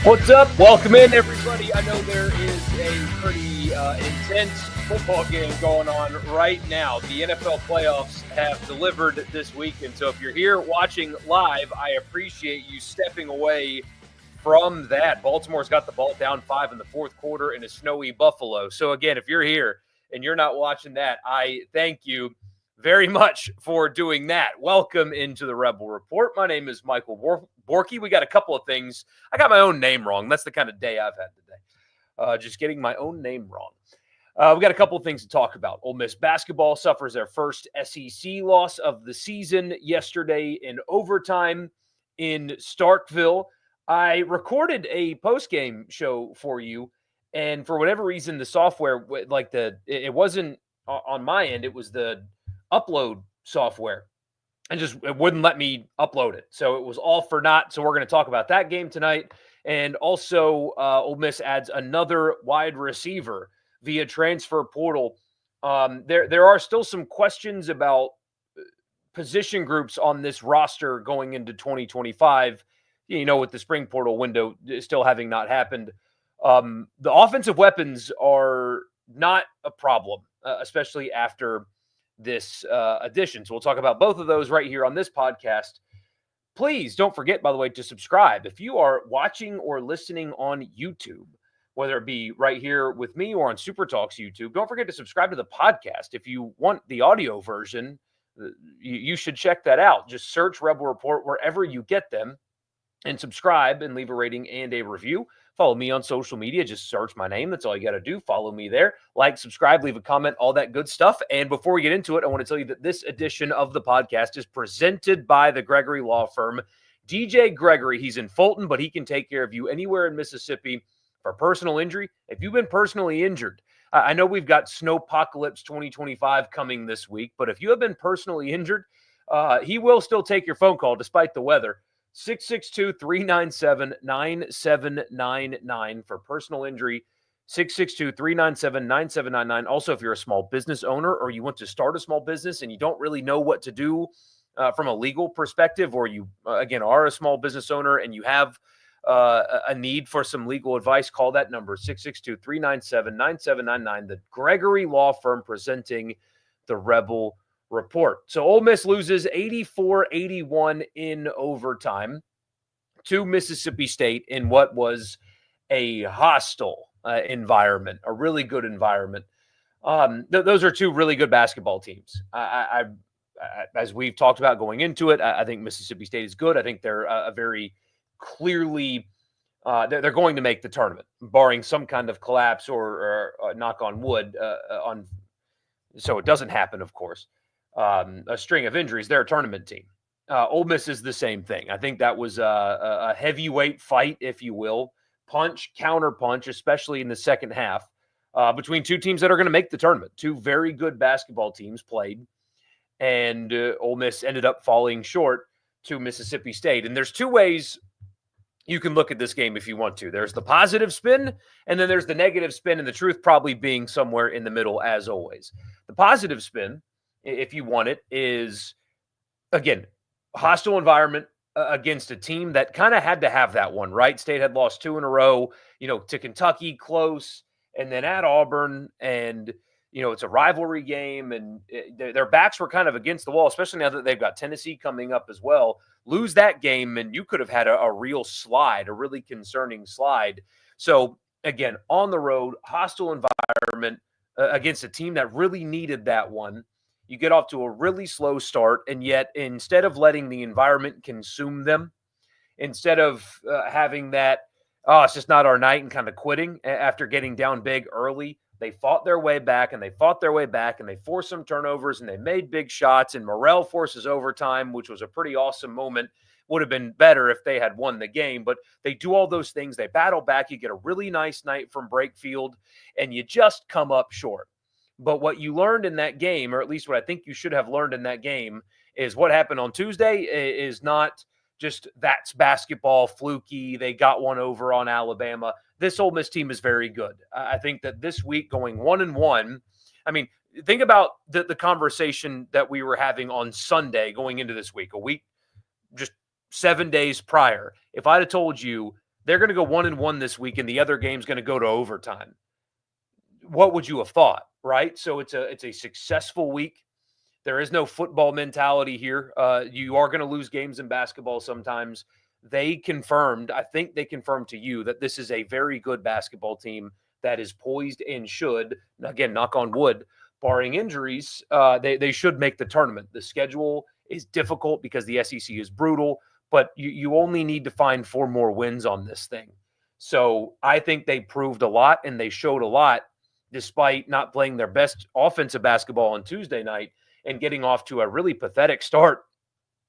What's up? Welcome in, everybody. I know there is a pretty intense football game going on right now. The NFL playoffs have delivered this week, and so if you're here watching live, I appreciate you stepping away from that. Baltimore's got the ball down 5 in the fourth quarter in a snowy Buffalo. So again, if you're here and you're not watching that, I thank you very much for doing that. Welcome into the Rebel Report. My name is Michael Borky. We got a couple of things. I got my own name wrong. That's the kind of day I've had today. Just getting my own name wrong. We got a couple of things to talk about. Ole Miss basketball suffers their first SEC loss of the season yesterday in overtime in Starkville. I recorded a post-game show for you, and for whatever reason, the software, it wasn't on my end. It was the upload software, and it wouldn't let me upload it. So it was all for naught. So we're going to talk about that game tonight. And also, Ole Miss adds another wide receiver via transfer portal. There are still some questions about position groups on this roster going into 2025. You know, with the spring portal window still having not happened. The offensive weapons are not a problem, especially after this edition. So we'll talk about both of those right here on this podcast. Please don't forget, by the way, to subscribe. If you are watching or listening on YouTube, whether it be right here with me or on Super Talks YouTube, don't forget to subscribe to the podcast. If you want the audio version, you should check that out. Just search Rebel Report wherever you get them and subscribe and leave a rating and a review. Follow me on social media. Just search my name. That's all you got to do. Follow me there. Like, subscribe, leave a comment, all that good stuff. And before we get into it, I want to tell you that this edition of the podcast is presented by the Gregory Law Firm. DJ Gregory, he's in Fulton, but he can take care of you anywhere in Mississippi for personal injury. If you've been personally injured, I know we've got Snowpocalypse 2025 coming this week, but if you have been personally injured, he will still take your phone call despite the weather. 662-397-9799 for personal injury. 662-397-9799. Also, if you're a small business owner or you want to start a small business and you don't really know what to do from a legal perspective, or you, again, are a small business owner and you have a need for some legal advice, call that number, 662-397-9799. The Gregory Law Firm presenting the Rebel Report. So Ole Miss loses 84-81 in overtime to Mississippi State in what was a hostile environment, a really good environment. Those are two really good basketball teams. I as we've talked about going into it, I think Mississippi State is good. I think they're a very clearly they're going to make the tournament, barring some kind of collapse or knock on wood so it doesn't happen, of course. A string of injuries, they're a tournament team. Ole Miss is the same thing. I think that was a heavyweight fight, if you will, punch, counter punch, especially in the second half, between two teams that are going to make the tournament. Two very good basketball teams played, and Ole Miss ended up falling short to Mississippi State. And there's two ways you can look at this game if you want to. There's the positive spin, and then there's the negative spin, and the truth probably being somewhere in the middle, as always. The positive spin, if you want it, is, again, hostile environment against a team that kind of had to have that one, right? State had lost 2 in a row, to Kentucky, close, and then at Auburn, and, it's a rivalry game, and their backs were kind of against the wall, especially now that they've got Tennessee coming up as well. Lose that game, and you could have had a real slide, a really concerning slide. So, again, on the road, hostile environment against a team that really needed that one. You get off to a really slow start, and yet instead of letting the environment consume them, instead of having that, it's just not our night, and kind of quitting after getting down big early, they fought their way back, and they fought their way back, and they forced some turnovers, and they made big shots, and Morrell forces overtime, which was a pretty awesome moment. Would have been better if they had won the game, but they do all those things. They battle back. You get a really nice night from Brakefield, and you just come up short. But what you learned in that game, or at least what I think you should have learned in that game, is what happened on Tuesday is not just that's basketball, fluky. They got one over on Alabama. This Ole Miss team is very good. I think that this week going 1-1, I mean, think about the conversation that we were having on Sunday going into this week, a week just 7 days prior. If I'd have told you they're going to go 1-1 this week, and the other game's going to go to overtime. What would you have thought, right? So it's a successful week. There is no football mentality here. You are going to lose games in basketball sometimes. I think they confirmed to you that this is a very good basketball team that is poised and should, again, knock on wood, barring injuries, they should make the tournament. The schedule is difficult because the SEC is brutal, but you only need to find 4 more wins on this thing. So I think they proved a lot and they showed a lot despite not playing their best offensive basketball on Tuesday night and getting off to a really pathetic start,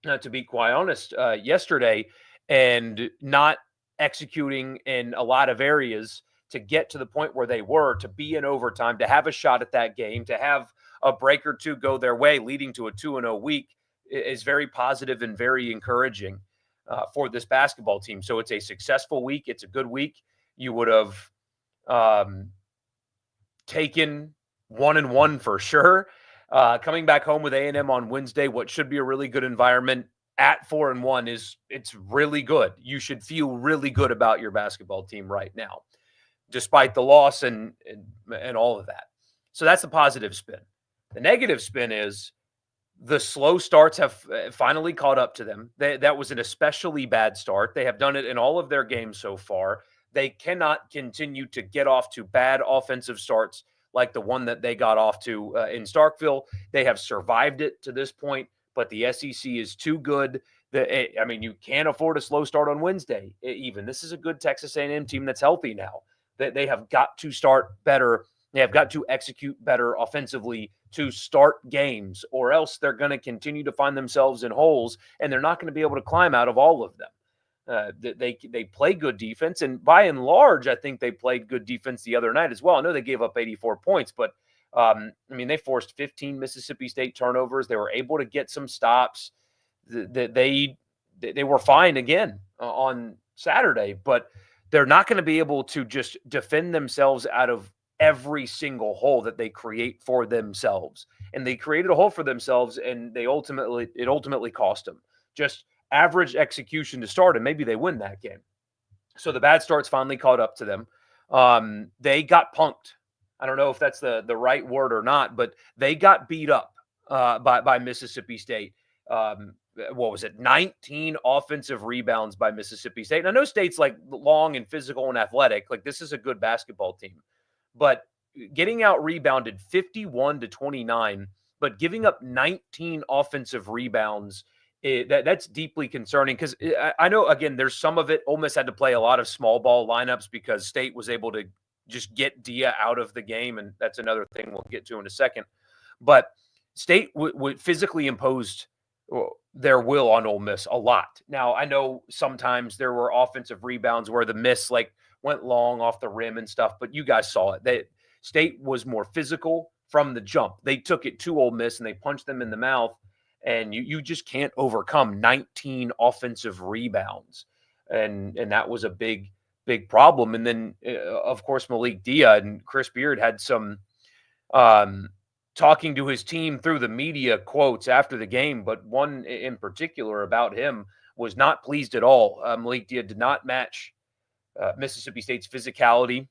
to be quite honest, yesterday, and not executing in a lot of areas to get to the point where they were, to be in overtime, to have a shot at that game, to have a break or two go their way, leading to a 2-0 week is very positive and very encouraging for this basketball team. So it's a successful week. It's a good week. You would have taken 1-1 for sure. Coming back home with A&M on Wednesday, what should be a really good environment at 4-1 it's really good. You should feel really good about your basketball team right now, despite the loss and all of that. So that's the positive spin. The negative spin is the slow starts have finally caught up to them. That was an especially bad start. They have done it in all of their games so far. They cannot continue to get off to bad offensive starts like the one that they got off to in Starkville. They have survived it to this point, but the SEC is too good. You can't afford a slow start on Wednesday. Even this is a good Texas A&M team that's healthy now. They have got to start better. They have got to execute better offensively to start games, or else they're going to continue to find themselves in holes, and they're not going to be able to climb out of all of them. They play good defense, and by and large, I think they played good defense the other night as well. I know they gave up 84 points, but they forced 15 Mississippi State turnovers. They were able to get some stops. They were fine again on Saturday, but they're not going to be able to just defend themselves out of every single hole that they create for themselves. And they created a hole for themselves, and it ultimately cost them. Just average execution to start, and maybe they win that game. So the bad starts finally caught up to them. They got punked. I don't know if that's the right word or not, but they got beat up by Mississippi State. What was it? 19 offensive rebounds by Mississippi State. And I know State's like long and physical and athletic. Like, this is a good basketball team. But getting out rebounded 51-29, but giving up 19 offensive rebounds, that's deeply concerning, because I know, again, there's some of it. Ole Miss had to play a lot of small ball lineups because State was able to just get Dia out of the game, and that's another thing we'll get to in a second. But State would physically imposed their will on Ole Miss a lot. Now, I know sometimes there were offensive rebounds where the miss went long off the rim and stuff, but you guys saw it. State was more physical from the jump. They took it to Ole Miss and they punched them in the mouth, and you just can't overcome 19 offensive rebounds. And that was a big problem. And then, of course, Malik Dia and Chris Beard had some talking to his team through the media quotes after the game, but one in particular about him was not pleased at all. Malik Dia did not match Mississippi State's physicality,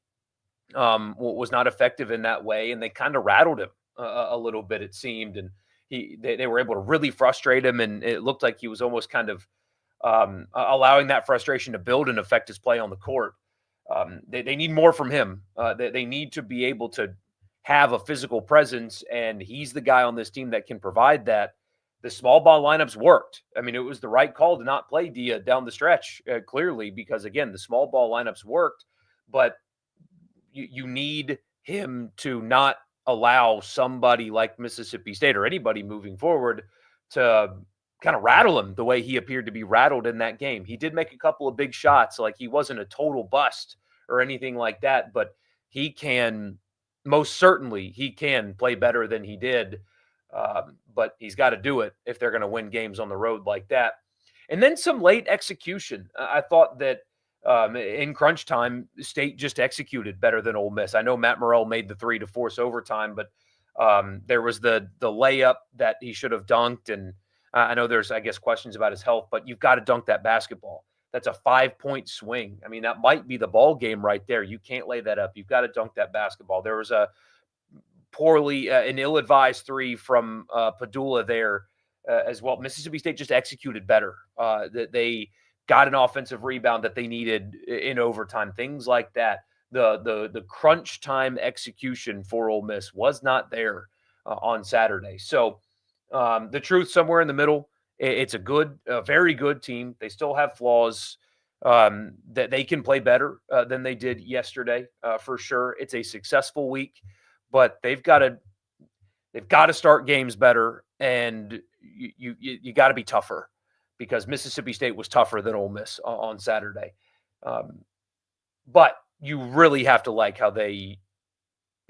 was not effective in that way, and they kind of rattled him a little bit, it seemed, and they were able to really frustrate him, and it looked like he was almost kind of allowing that frustration to build and affect his play on the court. They need more from him. They need to be able to have a physical presence, and he's the guy on this team that can provide that. The small ball lineups worked. It was the right call to not play Dia down the stretch, clearly, because, again, the small ball lineups worked, but you need him to not allow somebody like Mississippi State or anybody moving forward to kind of rattle him the way he appeared to be rattled in that game. He did make a couple of big shots, like he wasn't a total bust or anything like that, but he can, most certainly, he can play better than he did. But he's got to do it if they're going to win games on the road like that. And then some late execution. I thought that in crunch time, State just executed better than Ole Miss. I know Matt Morrell made the three to force overtime, but there was the layup that he should have dunked. And I know there's, I guess, questions about his health, but you've got to dunk that basketball. That's a 5-point swing. I mean, that might be the ball game right there. You can't lay that up. You've got to dunk that basketball. There was a poorly an ill-advised three from Padula there as well. Mississippi State just executed better. That they got an offensive rebound that they needed in overtime. Things like that. The crunch time execution for Ole Miss was not there on Saturday. So the truth somewhere in the middle. It's a very good team. They still have flaws that they can play better than they did yesterday for sure. It's a successful week, but they've got to start games better, and you got to be tougher because Mississippi State was tougher than Ole Miss on Saturday. But you really have to like how they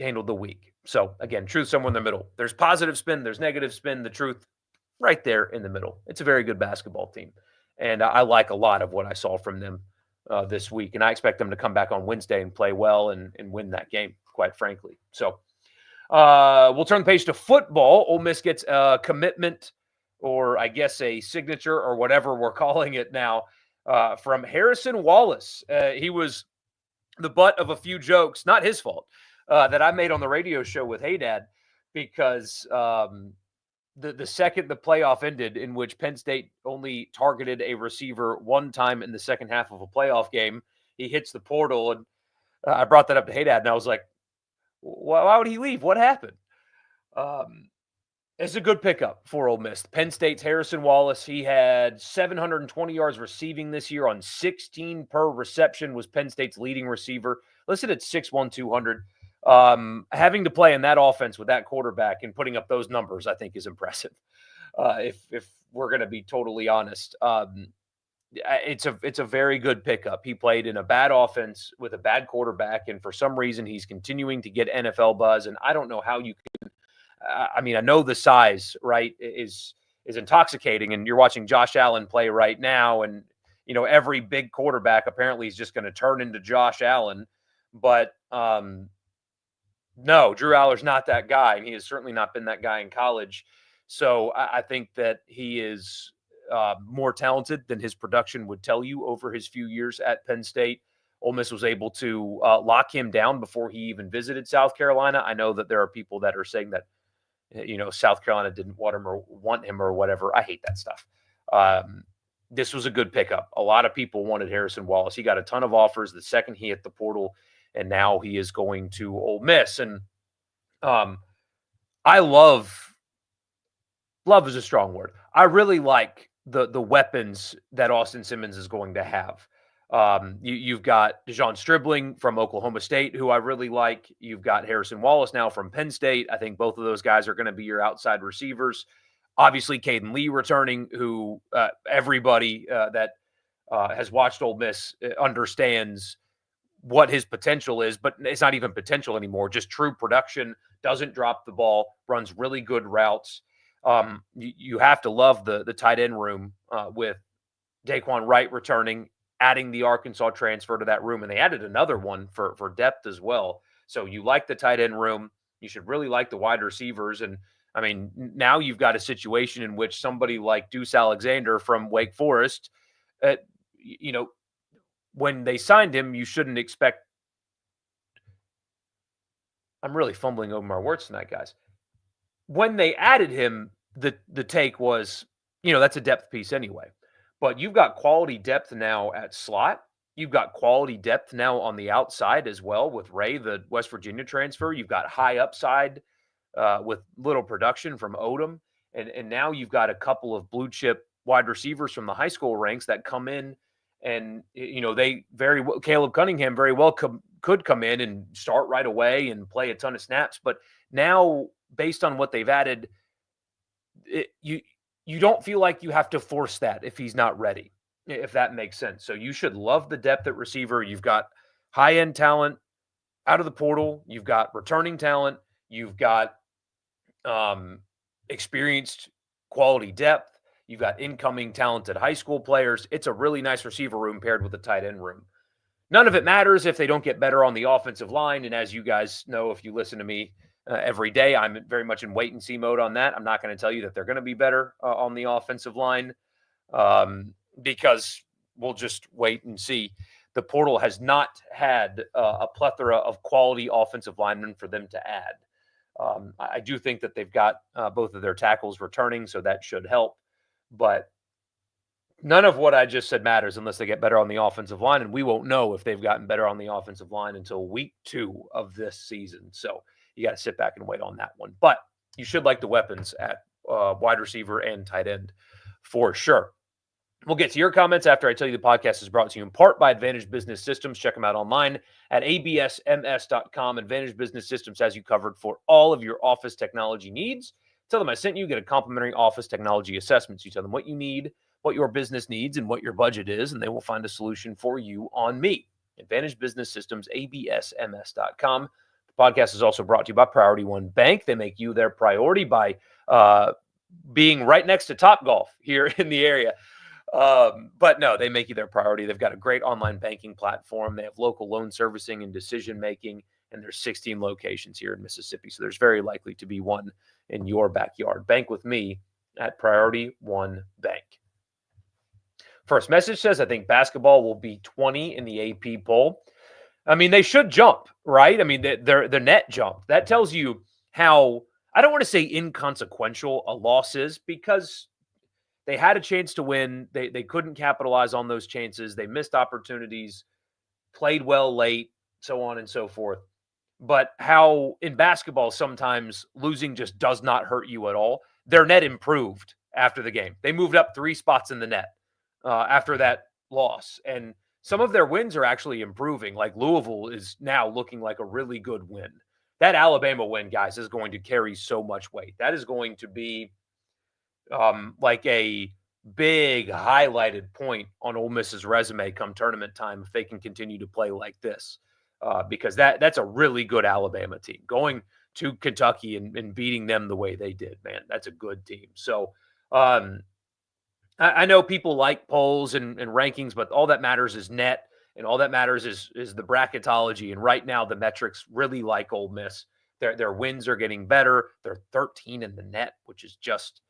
handled the week. So again, truth somewhere in the middle. There's positive spin, there's negative spin. The truth right there in the middle. It's a very good basketball team, and I like a lot of what I saw from them this week, and I expect them to come back on Wednesday and play well and win that game, quite frankly. So we'll turn the page to football. Ole Miss gets a commitment, or I guess a signature, or whatever we're calling it now, from Harrison Wallace. He was the butt of a few jokes, not his fault, that I made on the radio show with Hey Dad, because the second the playoff ended, in which Penn State only targeted a receiver one time in the second half of a playoff game, he hits the portal, and I brought that up to Hey Dad, and I was like, why would he leave? What happened? It's a good pickup for Ole Miss. Penn State's Harrison Wallace, he had 720 yards receiving this year on 16 per reception, was Penn State's leading receiver, listed at 6'1", 200. Having to play in that offense with that quarterback and putting up those numbers, I think, is impressive. If we're going to be totally honest, it's a very good pickup. He played in a bad offense with a bad quarterback, and for some reason, he's continuing to get NFL buzz. And I don't know how you can. I mean, I know the size, right, is intoxicating, and you're watching Josh Allen play right now, and every big quarterback apparently is just going to turn into Josh Allen, but no, Drew Aller's not that guy, and he has certainly not been that guy in college. So I think that he is more talented than his production would tell you over his few years at Penn State. Ole Miss was able to lock him down before he even visited South Carolina. I know that there are people that are saying that South Carolina didn't want him or whatever. I hate that stuff. This was a good pickup. A lot of people wanted Harrison Wallace. He got a ton of offers the second he hit the portal, and now he is going to Ole Miss. And I love is a strong word. I really like the weapons that Austin Simmons is going to have. You've got DeJon Stribling from Oklahoma State, who I really like. You've got Harrison Wallace now from Penn State. I think both of those guys are going to be your outside receivers. Obviously, Caden Lee returning, who everybody that has watched Ole Miss understands what his potential is, but it's not even potential anymore, just true production, doesn't drop the ball, runs really good routes. You have to love the tight end room with Daquan Wright returning, adding the Arkansas transfer to that room, and they added another one for depth as well. So you like the tight end room. You should really like the wide receivers. And, I mean, now you've got a situation in which somebody like Deuce Alexander from Wake Forest, when they signed him, you shouldn't expect – I'm really fumbling over my words tonight, guys. When they added him, the take was, that's a depth piece anyway. But you've got quality depth now at slot. You've got quality depth now on the outside as well with Ray, the West Virginia transfer. You've got high upside with little production from Odom. And now you've got a couple of blue chip wide receivers from the high school ranks that come in. And, they very well, Caleb Cunningham very well could come in and start right away and play a ton of snaps. But now, based on what they've added, you don't feel like you have to force that if he's not ready, if that makes sense. So you should love the depth at receiver. You've got high-end talent out of the portal. You've got returning talent. You've got experienced quality depth. You've got incoming talented high school players. It's a really nice receiver room paired with a tight end room. None of it matters if they don't get better on the offensive line. And as you guys know, if you listen to me every day, I'm very much in wait and see mode on that. I'm not going to tell you that they're going to be better on the offensive line because we'll just wait and see. The portal has not had a plethora of quality offensive linemen for them to add. I do think that they've got both of their tackles returning, so that should help. But none of what I just said matters unless they get better on the offensive line, and we won't know if they've gotten better on the offensive line until week 2 of this season. So you got to sit back and wait on that one. But you should like the weapons at wide receiver and tight end for sure. We'll get to your comments after I tell you the podcast is brought to you in part by Advantage Business Systems. Check them out online at absms.com. Advantage Business Systems has you covered for all of your office technology needs. Tell them I sent you. Get a complimentary office technology assessment. So you tell them what you need, what your business needs, and what your budget is, and they will find a solution for you on me. Advantage Business Systems, absms.com. The podcast is also brought to you by Priority One Bank. They make you their priority by being right next to Topgolf here in the area. But no, they make you their priority. They've got a great online banking platform. They have local loan servicing and decision making, and there's 16 locations here in Mississippi. So there's very likely to be one in your backyard. Bank with me at Priority One Bank. First message says, I think basketball will be 20 in the AP poll. I mean, they should jump, right? I mean, the net jump. That tells you how, I don't want to say inconsequential a loss is, because they had a chance to win. They couldn't capitalize on those chances. They missed opportunities, played well late, so on and so forth. But how in basketball sometimes losing just does not hurt you at all. Their net improved after the game. They moved up 3 spots in the net after that loss. And some of their wins are actually improving. Like Louisville is now looking like a really good win. That Alabama win, guys, is going to carry so much weight. That is going to be like a big highlighted point on Ole Miss's resume come tournament time if they can continue to play like this, because that's a really good Alabama team. Going to Kentucky and beating them the way they did, man, that's a good team. So I know people like polls and rankings, but all that matters is net, and all that matters is the bracketology. And right now, the metrics really like Ole Miss. Their wins are getting better. They're 13 in the net, which is just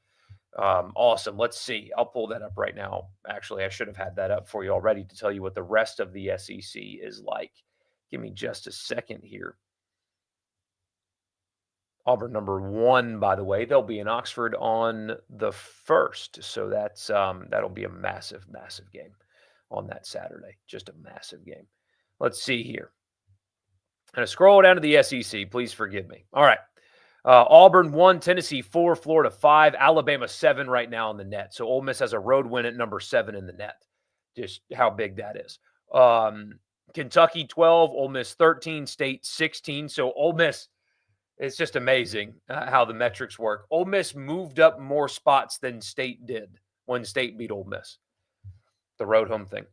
awesome. Let's see. I'll pull that up right now. Actually, I should have had that up for you already to tell you what the rest of the SEC is like. Give me just a second here. Auburn number 1, by the way. They'll be in Oxford on the 1st. So that's that'll be a massive, massive game on that Saturday. Just a massive game. Let's see here. I'm going to scroll down to the SEC. Please forgive me. All right. Auburn 1, Tennessee 4, Florida 5, Alabama 7 right now in the net. So Ole Miss has a road win at number 7 in the net. Just how big that is. Kentucky 12, Ole Miss 13, State 16. So Ole Miss, it's just amazing how the metrics work. Ole Miss moved up more spots than State did when State beat Ole Miss. The road home thing.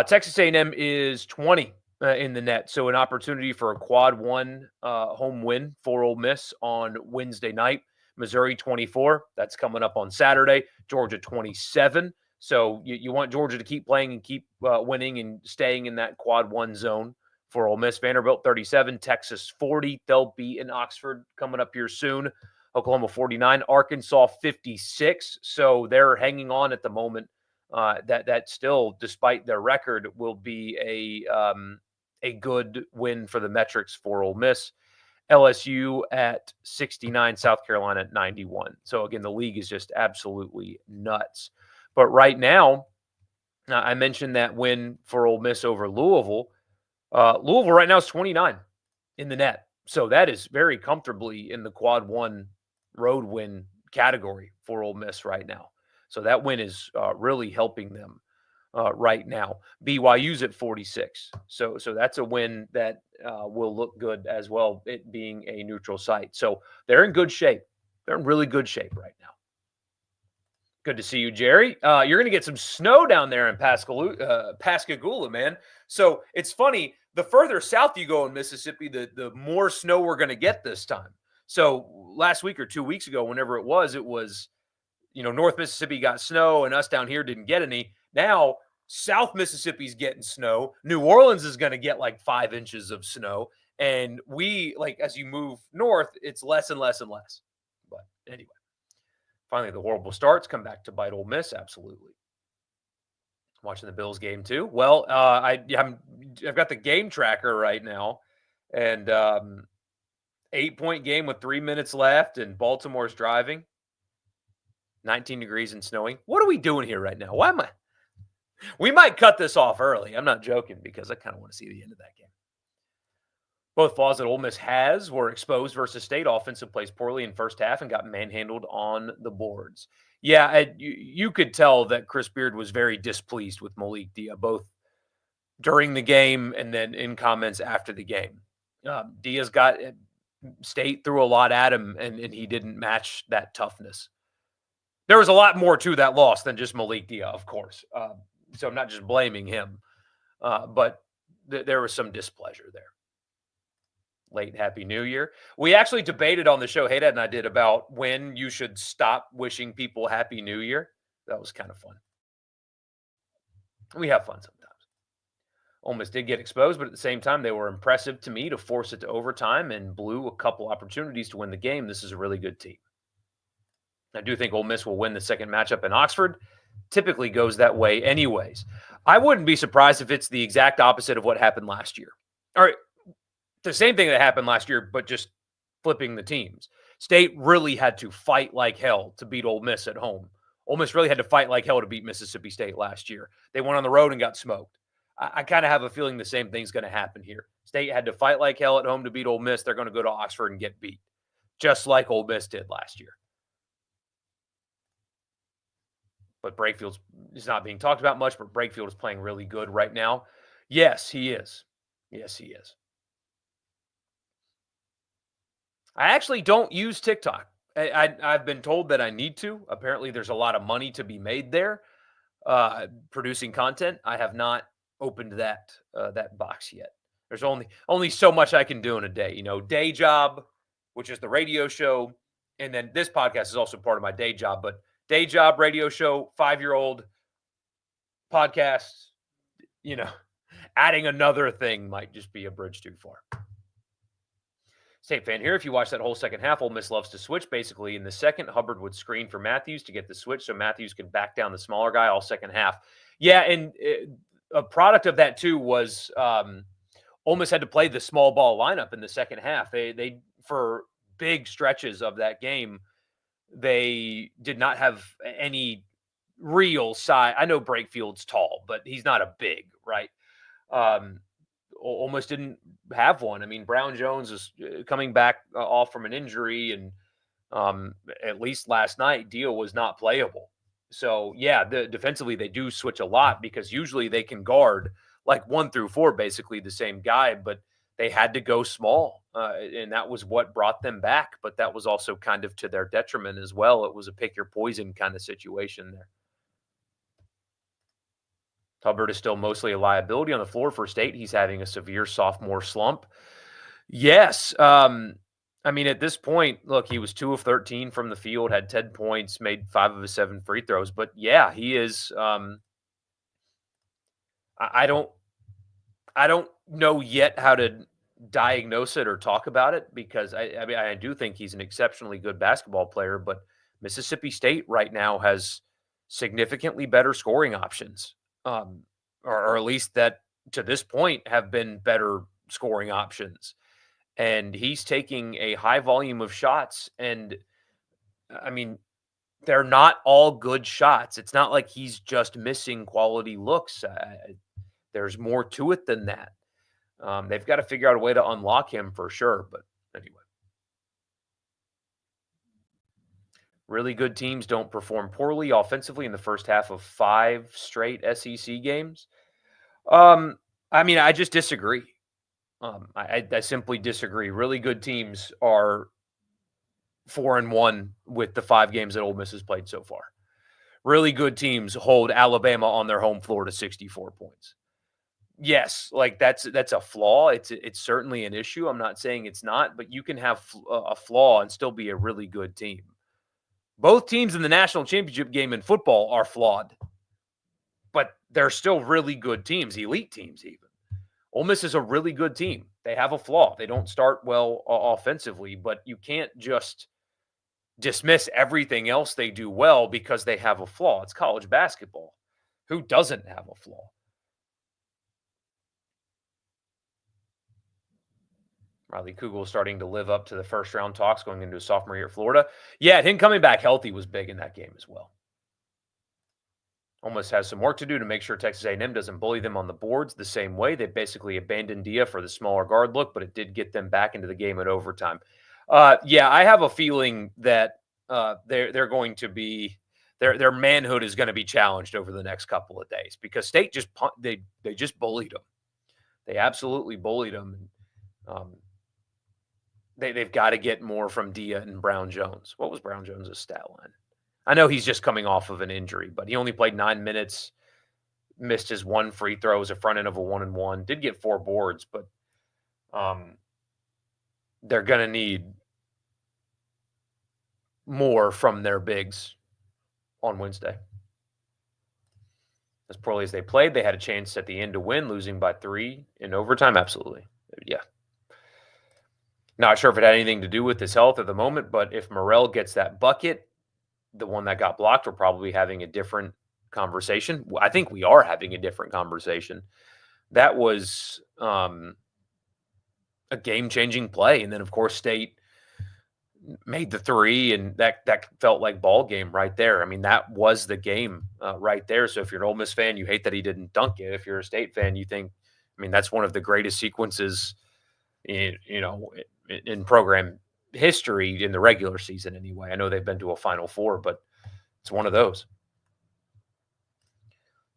Texas A&M is 20. In the net. So an opportunity for a quad 1 home win for Ole Miss on Wednesday night. Missouri 24. That's coming up on Saturday. Georgia 27. So you want Georgia to keep playing and keep winning and staying in that quad 1 zone for Ole Miss. Vanderbilt 37. Texas 40. They'll be in Oxford coming up here soon. Oklahoma 49. Arkansas 56. So they're hanging on at the moment. That still, despite their record, will be a good win for the metrics for Ole Miss. LSU at 69, South Carolina at 91. So again, the league is just absolutely nuts. But right now, I mentioned that win for Ole Miss over Louisville. Louisville right now is 29 in the net. So that is very comfortably in the quad 1 road win category for Ole Miss right now. So that win is really helping them right now. BYU's at 46. So that's a win that will look good as well, it being a neutral site. So they're in good shape. They're in really good shape right now. Good to see you, Jerry. You're going to get some snow down there in Pascagoula, man. So it's funny. The further south you go in Mississippi, the more snow we're going to get this time. So last week or 2 weeks ago, whenever it was, North Mississippi got snow and us down here didn't get any. Now, South Mississippi's getting snow. New Orleans is going to get like 5 inches of snow. And as you move north, it's less and less and less. But anyway, finally, the horrible starts come back to bite Ole Miss. Absolutely. Watching the Bills game too. Well, I've got the game tracker right now, and 8-point game with 3 minutes left, and Baltimore's driving. 19 degrees and snowing. What are we doing here right now? Why am I? We might cut this off early. I'm not joking because I kind of want to see the end of that game. Both flaws that Ole Miss has were exposed versus State. Offensive plays poorly in first half and got manhandled on the boards. Yeah, you could tell that Chris Beard was very displeased with Malik Dia, both during the game and then in comments after the game. Diaz got State threw a lot at him, and he didn't match that toughness. There was a lot more to that loss than just Malik Dia, of course. So I'm not just blaming him, but there was some displeasure there. Late Happy New Year. We actually debated on the show, Haydad and I did, about when you should stop wishing people Happy New Year. That was kind of fun. We have fun sometimes. Ole Miss did get exposed, but at the same time, they were impressive to me to force it to overtime and blew a couple opportunities to win the game. This is a really good team. I do think Ole Miss will win the second matchup in Oxford. Typically goes that way anyways. I wouldn't be surprised if it's the exact opposite of what happened last year. All right, the same thing that happened last year, but just flipping the teams. State really had to fight like hell to beat Ole Miss at home. Ole Miss really had to fight like hell to beat Mississippi State last year. They went on the road and got smoked. I kind of have a feeling the same thing's going to happen here. State had to fight like hell at home to beat Ole Miss. They're going to go to Oxford and get beat, just like Ole Miss did last year. But Brakefield is not being talked about much, but Brakefield is playing really good right now. Yes, he is. Yes, he is. I actually don't use TikTok. I've been told that I need to. Apparently, there's a lot of money to be made there producing content. I have not opened that box yet. There's only so much I can do in a day. Day job, which is the radio show, and then this podcast is also part of my day job. But day job, radio show, 5-year-old podcast. Adding another thing might just be a bridge too far. State fan here. If you watch that whole second half, Ole Miss loves to switch. Basically, in the second, Hubbard would screen for Matthews to get the switch, so Matthews could back down the smaller guy all second half. Yeah, and a product of that too was Ole Miss had to play the small ball lineup in the second half. They for big stretches of that game, they did not have any real size. I know Brakefield's tall, but he's not a big, right? Almost didn't have one. I mean, Brown Jones is coming back off from an injury, and at least last night, Dio was not playable. So, yeah, defensively, they do switch a lot because usually they can guard like 1 through 4, basically the same guy, but they had to go small, and that was what brought them back. But that was also kind of to their detriment as well. It was a pick your poison kind of situation there. Hubbard is still mostly a liability on the floor for State. He's having a severe sophomore slump. Yes. I mean, at this point, look, he was 2 of 13 from the field, had 10 points, made 5 of his 7 free throws. But, yeah, he is I don't know yet how to diagnose it or talk about it because, I do think he's an exceptionally good basketball player. But Mississippi State right now has significantly better scoring options. Or at least that to this point have been better scoring options. And he's taking a high volume of shots. And I mean, they're not all good shots. It's not like he's just missing quality looks. There's more to it than that. They've got to figure out a way to unlock him for sure. But anyway. Really good teams don't perform poorly offensively in the first half of 5 straight SEC games. I just disagree. I simply disagree. Really good teams are 4-1 with the 5 games that Ole Miss has played so far. Really good teams hold Alabama on their home floor to 64 points. Yes, like that's a flaw. It's certainly an issue. I'm not saying it's not, but you can have a flaw and still be a really good team. Both teams in the national championship game in football are flawed, but they're still really good teams, elite teams even. Ole Miss is a really good team. They have a flaw. They don't start well offensively, but you can't just dismiss everything else they do well because they have a flaw. It's college basketball. Who doesn't have a flaw? Riley Kugel starting to live up to the first round talks going into his sophomore year at Florida. Yeah, him coming back healthy was big in that game as well. Almost has some work to do to make sure Texas A&M doesn't bully them on the boards the same way. They basically abandoned Dia for the smaller guard look, but it did get them back into the game at overtime. Yeah, I have a feeling that they're going to be their manhood is going to be challenged over the next couple of days because State just they just bullied them. They absolutely bullied them. Um, they've got to get more from Dia and Brown Jones. What was Brown Jones' stat line? I know he's just coming off of an injury, but he only played 9 minutes, missed his one free throw, was a front end of a 1-and-1, did get 4 boards, but they're going to need more from their bigs on Wednesday. As poorly as they played, they had a chance at the end to win, losing by 3 in overtime. Absolutely. Yeah. Not sure if it had anything to do with his health at the moment, but if Morrell gets that bucket, the one that got blocked, we're probably having a different conversation. I think we are having a different conversation. That was a game-changing play. And then, of course, State made the 3, and that felt like ball game right there. I mean, that was the game right there. So if you're an Ole Miss fan, you hate that he didn't dunk it. If you're a State fan, you think, I mean, that's one of the greatest sequences in program history in the regular season anyway. I know they've been to a Final Four, but it's one of those.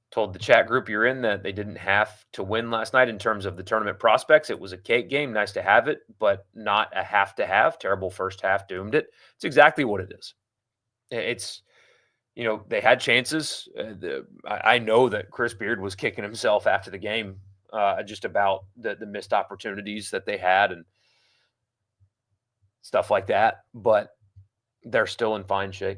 Told the chat group you're in that they didn't have to win last night in terms of the tournament prospects. It was a cake game. Nice to have it, but not a have to have. Terrible first half, doomed it. It's exactly what it is. It's, they had chances. I know that Chris Beard was kicking himself after the game just about the missed opportunities that they had and stuff like that, but they're still in fine shape.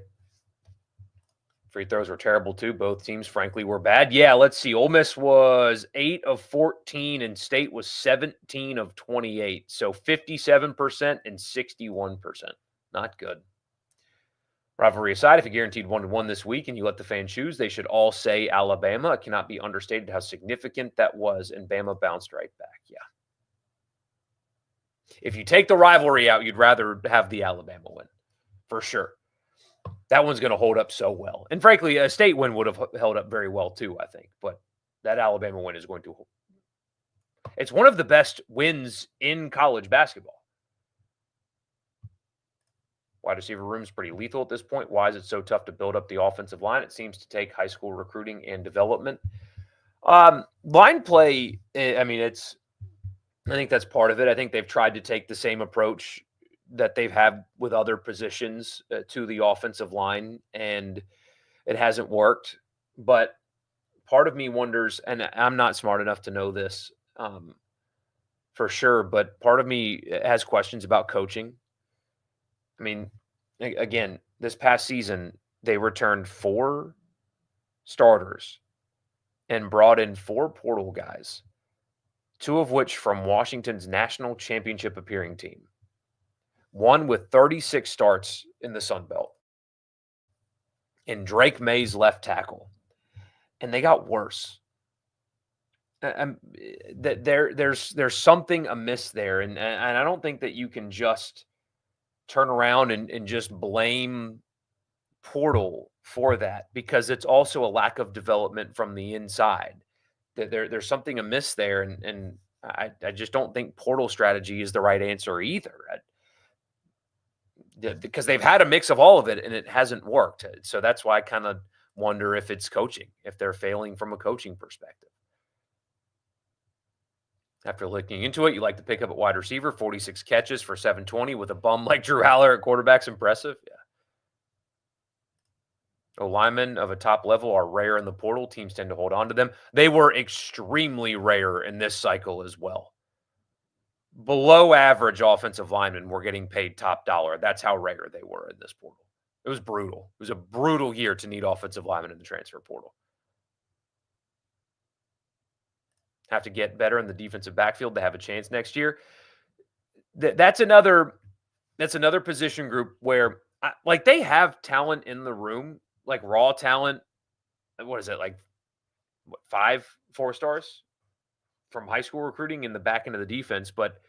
Free throws were terrible too. Both teams, frankly, were bad. Yeah, let's see. Ole Miss was 8 of 14 and State was 17 of 28. So 57% and 61%. Not good. Rivalry aside, if you guaranteed 1-1 this week and you let the fans choose, they should all say Alabama. It cannot be understated how significant that was, and Bama bounced right back. Yeah. If you take the rivalry out, you'd rather have the Alabama win, for sure. That one's going to hold up so well. And frankly, a State win would have held up very well too, I think. But that Alabama win is going to – it's one of the best wins in college basketball. Wide receiver room is pretty lethal at this point. Why is it so tough to build up the offensive line? It seems to take high school recruiting and development. Line play, I mean, I think that's part of it. I think they've tried to take the same approach that they've had with other positions to the offensive line, and it hasn't worked. But part of me wonders, and I'm not smart enough to know this for sure, but part of me has questions about coaching. I mean, again, this past season, they returned 4 starters and brought in 4 portal guys, 2 of which from Washington's national championship appearing team. One with 36 starts in the Sun Belt. And Drake May's left tackle. And they got worse. There's something amiss there. And I don't think that you can just turn around and just blame portal for that, because it's also a lack of development from the inside. There's something amiss there. And I just don't think portal strategy is the right answer either. Because they've had a mix of all of it and it hasn't worked. So that's why I kind of wonder if it's coaching, if they're failing from a coaching perspective. After looking into it, you like to pick up at wide receiver, 46 catches for 720 with a bum like Drew Haller at quarterback's impressive. Yeah. Linemen of a top level are rare in the portal. Teams tend to hold on to them. They were extremely rare in this cycle as well. Below average offensive linemen were getting paid top dollar. That's how rare they were in this portal. It was brutal. It was a brutal year to need offensive linemen in the transfer portal. Have to get better in the defensive backfield to have a chance next year. That's another position group where they have talent in the room, like raw talent. What is it, like 5 4-stars from high school recruiting in the back end of the defense. But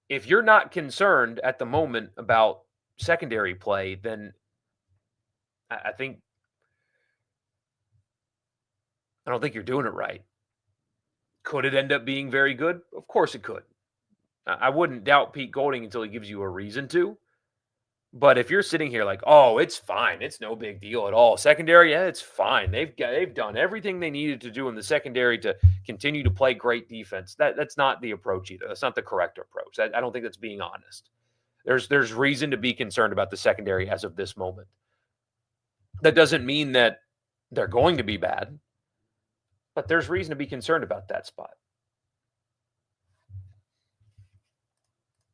if you're not concerned at the moment about secondary play, then I think I don't think you're doing it right. Could it end up being very good? Of course it could. I wouldn't doubt Pete Golding until he gives you a reason to. But if you're sitting here like, oh, it's fine, it's no big deal at all. Secondary, yeah, it's fine. They've done everything they needed to do in the secondary to continue to play great defense. That's not the approach either. That's not the correct approach. I don't think that's being honest. There's reason to be concerned about the secondary as of this moment. That doesn't mean that they're going to be bad, but there's reason to be concerned about that spot.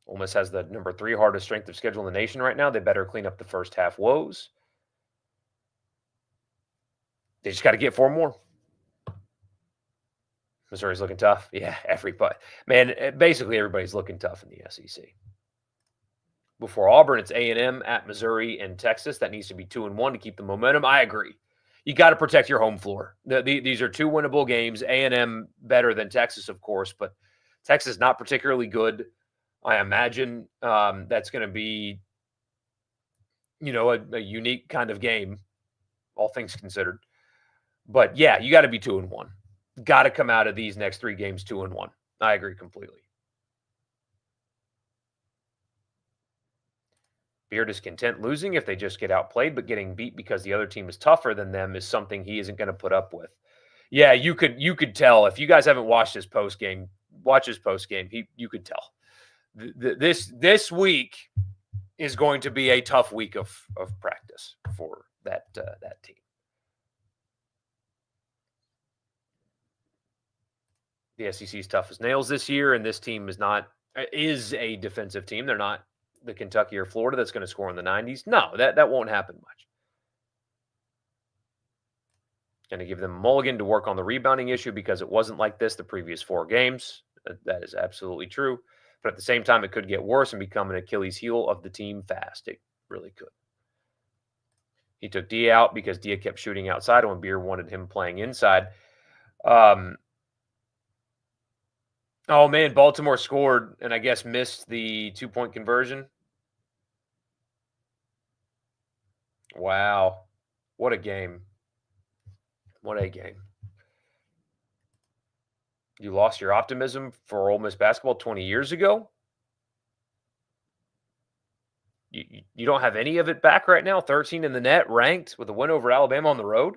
Ole Miss has the number 3 hardest strength of schedule in the nation right now. They better clean up the first half woes. They just got to get 4 more. Missouri's looking tough. Yeah, everybody. Man, basically everybody's looking tough in the SEC. Before Auburn, it's A&M at Missouri and Texas. That needs to be 2-1 to keep the momentum. I agree. You got to protect your home floor. These are 2 winnable games. A&M better than Texas, of course, but Texas not particularly good. I imagine that's going to be, a unique kind of game, all things considered. But yeah, you got to be 2-1. Got to come out of these next 3 games 2-1. I agree completely. Beard is content losing if they just get outplayed, but getting beat because the other team is tougher than them is something he isn't going to put up with. Yeah, you could tell if you guys haven't watched his post game. Watch his post game. You could tell. This week is going to be a tough week of practice for that team. The SEC is tough as nails this year, and this team is a defensive team. They're not the Kentucky or Florida that's going to score in the 90s. No, that won't happen much. Going to give them a mulligan to work on the rebounding issue because it wasn't like this the previous 4 games. That is absolutely true. But at the same time, it could get worse and become an Achilles heel of the team fast. It really could. He took Dia out because Dia kept shooting outside when Beer wanted him playing inside. Oh, man, Baltimore scored and I guess missed the 2-point conversion. Wow. What a game. What a game. You lost your optimism for Ole Miss basketball 20 years ago? You don't have any of it back right now? 13 in the net, ranked, with a win over Alabama on the road?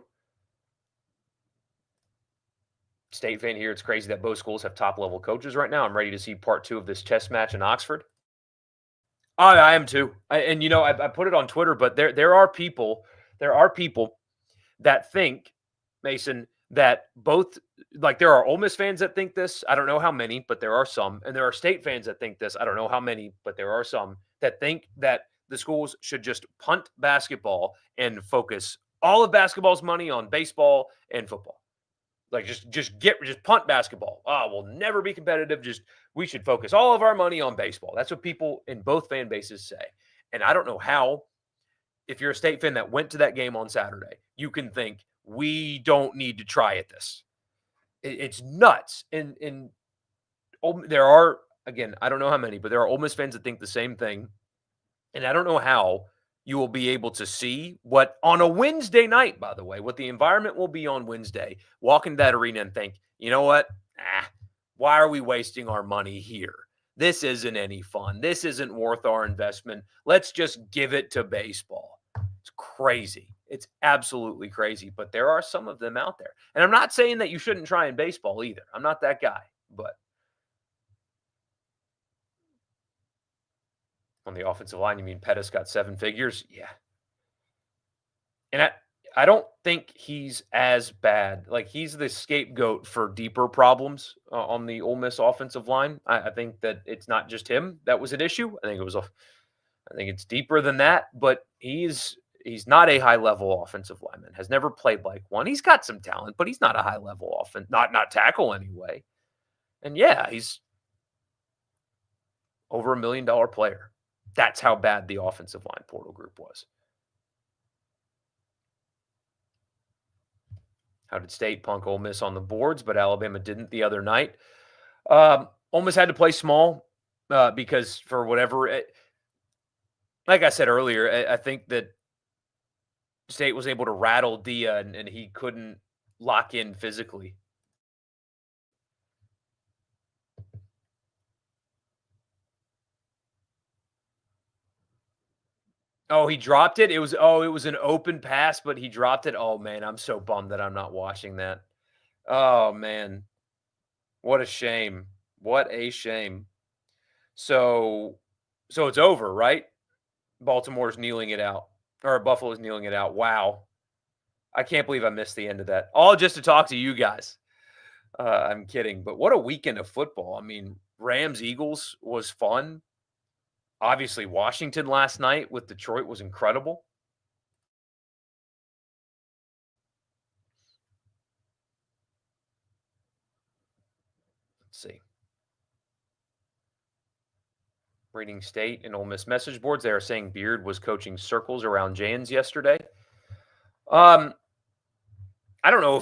State fan here, it's crazy that both schools have top-level coaches right now. I'm ready to see part 2 of this chess match in Oxford. I am too. I put it on Twitter, but there are people that think, Mason, that both, like, there are Ole Miss fans that think this. I don't know how many, but there are some. And there are State fans that think this. I don't know how many, but there are some that think that the schools should just punt basketball and focus all of basketball's money on baseball and football. Like, just punt basketball. We'll never be competitive. We should focus all of our money on baseball. That's what people in both fan bases say. And I don't know how, if you're a State fan that went to that game on Saturday, you can think we don't need to try at this. It's nuts. And there are, again, I don't know how many, but there are Ole Miss fans that think the same thing. And I don't know how you will be able to see what on a Wednesday night, by the way, what the environment will be on Wednesday, walk into that arena and think, you know what? Why are we wasting our money here? This isn't any fun. This isn't worth our investment. Let's just give it to baseball. It's crazy. It's absolutely crazy. But there are some of them out there. And I'm not saying that you shouldn't try in baseball either. I'm not that guy. But on the offensive line, you mean Pettis got 7 figures? Yeah. And I don't think he's as bad. Like, he's the scapegoat for deeper problems on the Ole Miss offensive line. I think that it's not just him that was an issue. I think it's deeper than that. But he's not a high level offensive lineman. Has never played like one. He's got some talent, but he's not a high level not tackle anyway. And yeah, he's over $1 million player. That's how bad the offensive line portal group was. How did State punk Ole Miss on the boards, but Alabama didn't the other night? Ole Miss had to play small because for whatever, like I said earlier, I think that State was able to rattle Dia and he couldn't lock in physically. Oh, he dropped it? It was an open pass, but he dropped it? Oh, man, I'm so bummed that I'm not watching that. Oh, man. What a shame. What a shame. So so it's over, right? Baltimore's kneeling it out, or Buffalo's kneeling it out. Wow. I can't believe I missed the end of that. All just to talk to you guys. I'm kidding, but what a weekend of football. I mean, Rams Eagles was fun. Obviously, Washington last night with Detroit was incredible. Let's see. Reading State and Ole Miss message boards, they are saying Beard was coaching circles around Jans yesterday. Um, I don't know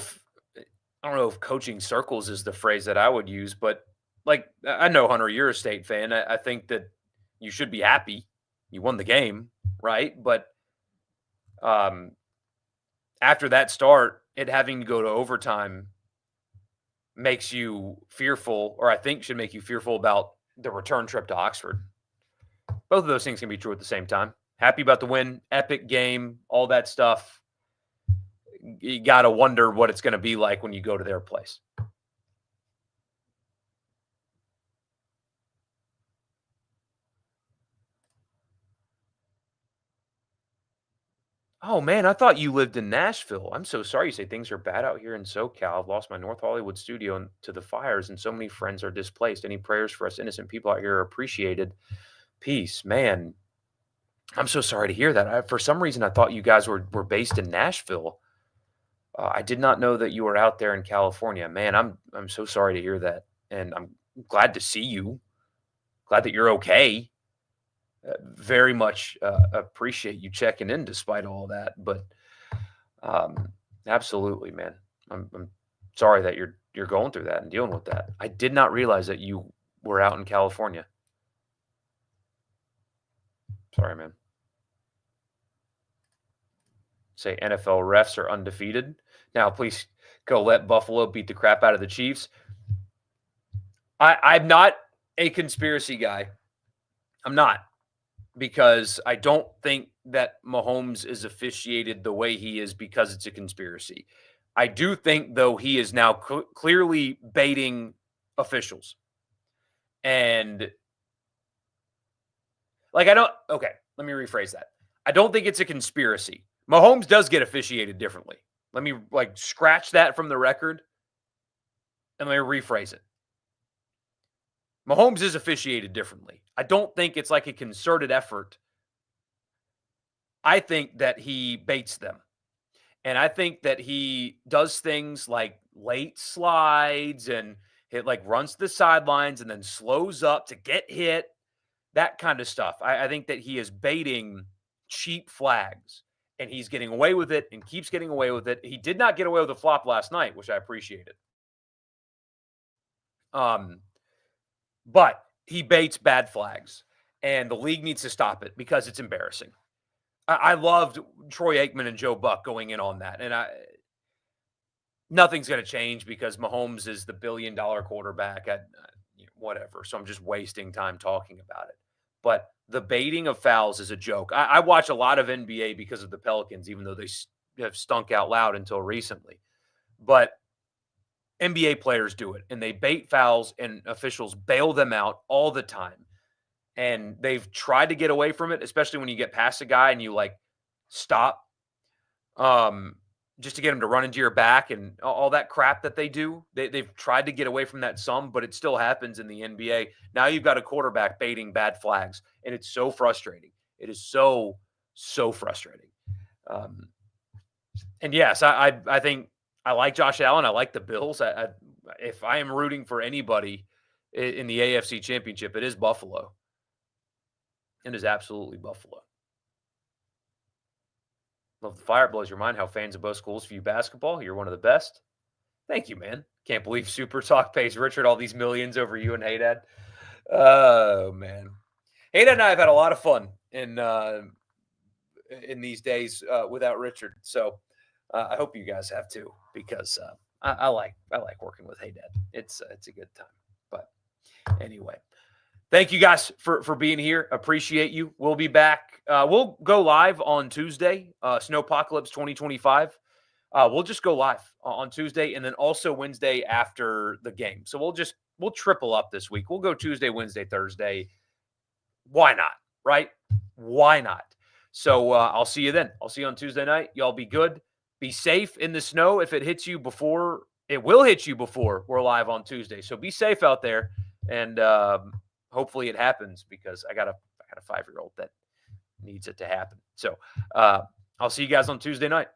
if coaching circles is the phrase that I would use, but like I know Hunter, you're a State fan. I think that you should be happy. You won the game, right? But um, after that start, it having to go to overtime makes you fearful, or I think should make you fearful about the return trip to Oxford. Both of those things can be true at the same time. Happy about the win, epic game, all that stuff. You got to wonder what it's going to be like when you go to their place. Oh man, I thought you lived in Nashville. I'm so sorry you say things are bad out here in SoCal. I've lost my North Hollywood studio to the fires, and so many friends are displaced. Any prayers for us innocent people out here are appreciated. Peace, man. I'm so sorry to hear that. For some reason, I thought you guys were based in Nashville. I did not know that you were out there in California. Man, I'm so sorry to hear that, and I'm glad to see you. Glad that you're okay. Very much appreciate you checking in despite all that. But um, absolutely, man. I'm sorry that you're going through that and dealing with that. I did not realize that you were out in California. Sorry, man. Say NFL refs are undefeated. Now, please go let Buffalo beat the crap out of the Chiefs. I'm not a conspiracy guy. I'm not, because I don't think that Mahomes is officiated the way he is because it's a conspiracy. I do think, though, he is now clearly baiting officials. And, like, I don't, okay, let me rephrase that. I don't think it's a conspiracy. Mahomes does get officiated differently. Let me, like, scratch that from the record and let me rephrase it. Mahomes is officiated differently. I don't think it's like a concerted effort. I think that he baits them. And I think that he does things like late slides and it like runs to the sidelines and then slows up to get hit, that kind of stuff. I think that he is baiting cheap flags and he's getting away with it and keeps getting away with it. He did not get away with a flop last night, which I appreciated. Um, but he baits bad flags and the league needs to stop it because it's embarrassing. I loved Troy Aikman and Joe Buck going in on that. And nothing's going to change because Mahomes is the billion-dollar quarterback at whatever. So I'm just wasting time talking about it. But the baiting of fouls is a joke. I watch a lot of NBA because of the Pelicans, even though they have stunk out loud until recently. But NBA players do it, and they bait fouls, and officials bail them out all the time. And they've tried to get away from it, especially when you get past a guy and you like stop. Just to get them to run into your back and all that crap that they do. They've tried to get away from that some, but it still happens in the NBA. Now you've got a quarterback baiting bad flags, and it's so frustrating. It is so, so frustrating. And yes, I think I like Josh Allen. I like the Bills. If I am rooting for anybody in the AFC Championship, it is Buffalo. It is absolutely Buffalo. Love the fire. It blows your mind how fans of both schools view basketball. You're one of the best. Thank you, man. Can't believe Super Talk pays Richard all these millions over you and Haydad. Oh, man. Haydad and I have had a lot of fun in these days without Richard. So I hope you guys have too, because I like working with Haydad. It's a good time. But anyway, thank you guys for being here. Appreciate you. We'll be back. We'll go live on Tuesday, Snowpocalypse 2025. We'll just go live on Tuesday and then also Wednesday after the game. So we'll triple up this week. We'll go Tuesday, Wednesday, Thursday. Why not? Right? Why not? So I'll see you then. I'll see you on Tuesday night. Y'all be good. Be safe in the snow. If it hits you before, it will hit you before we're live on Tuesday. So be safe out there, and hopefully it happens, because I got a 5-year-old that needs it to happen. So I'll see you guys on Tuesday night.